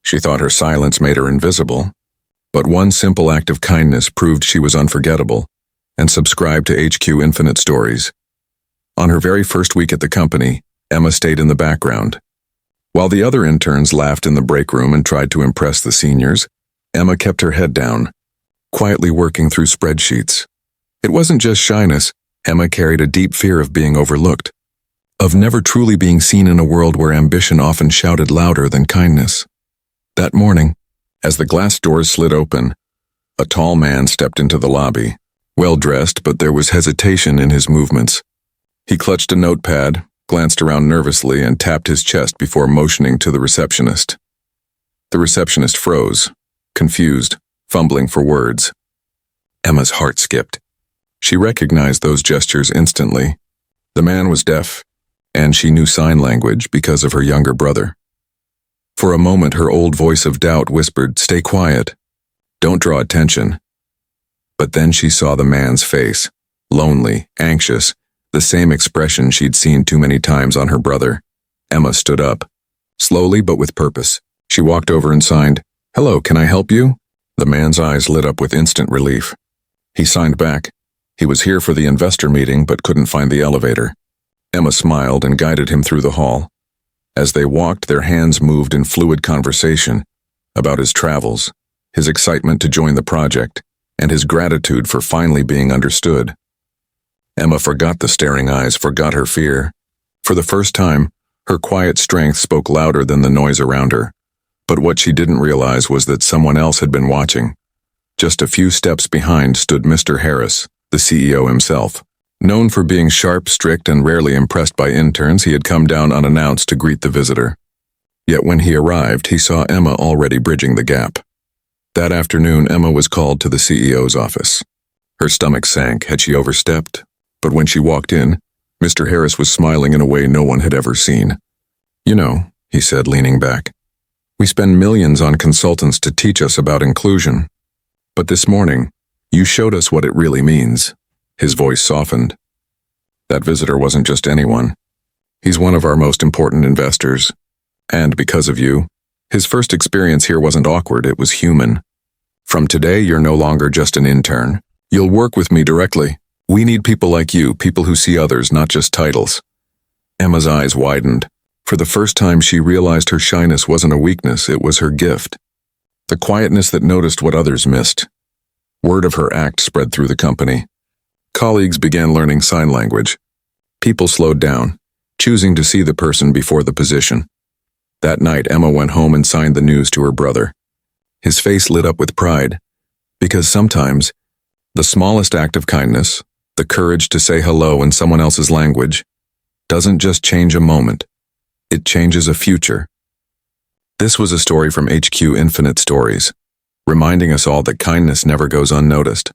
She thought her silence made her invisible. But one simple act of kindness proved she was unforgettable, and subscribed to HQ Infinite Stories. On her very first week at the company, Emma stayed in the background. While the other interns laughed in the break room and tried to impress the seniors, Emma kept her head down, quietly working through spreadsheets. It wasn't just shyness. Emma carried a deep fear of being overlooked, of never truly being seen in a world where ambition often shouted louder than kindness. That morning, as the glass doors slid open, a tall man stepped into the lobby, well-dressed, but there was hesitation in his movements. He clutched a notepad, glanced around nervously, and tapped his chest before motioning to the receptionist. The receptionist froze, confused, fumbling for words. Emma's heart skipped. She recognized those gestures instantly. The man was deaf, and she knew sign language because of her younger brother. For a moment, her old voice of doubt whispered, "Stay quiet. Don't draw attention." But then she saw the man's face, lonely, anxious, the same expression she'd seen too many times on her brother. Emma stood up. Slowly but with purpose. She walked over and signed, "Hello, can I help you?" The man's eyes lit up with instant relief. He signed back. He was here for the investor meeting but couldn't find the elevator. Emma smiled and guided him through the hall. As they walked, their hands moved in fluid conversation about his travels, his excitement to join the project, and his gratitude for finally being understood. Emma forgot the staring eyes, forgot her fear. For the first time, her quiet strength spoke louder than the noise around her. But what she didn't realize was that someone else had been watching. Just a few steps behind stood Mr. Harris, the CEO himself. Known for being sharp, strict, and rarely impressed by interns, he had come down unannounced to greet the visitor. Yet when he arrived, he saw Emma already bridging the gap. That afternoon, Emma was called to the CEO's office. Her stomach sank. Had she overstepped? But when she walked in, Mr. Harris was smiling in a way no one had ever seen. "You know," he said, leaning back, "we spend millions on consultants to teach us about inclusion. But this morning, you showed us what it really means." His voice softened. "That visitor wasn't just anyone. He's one of our most important investors. And because of you, his first experience here wasn't awkward, it was human. From today, you're no longer just an intern. You'll work with me directly. We need people like you, people who see others, not just titles." Emma's eyes widened. For the first time, she realized her shyness wasn't a weakness, it was her gift. The quietness that noticed what others missed. Word of her act spread through the company. Colleagues began learning sign language. People slowed down, choosing to see the person before the position. That night, Emma went home and signed the news to her brother. His face lit up with pride, because sometimes, the smallest act of kindness, the courage to say hello in someone else's language, doesn't just change a moment, it changes a future. This was a story from HQ Infinite Stories, reminding us all that kindness never goes unnoticed.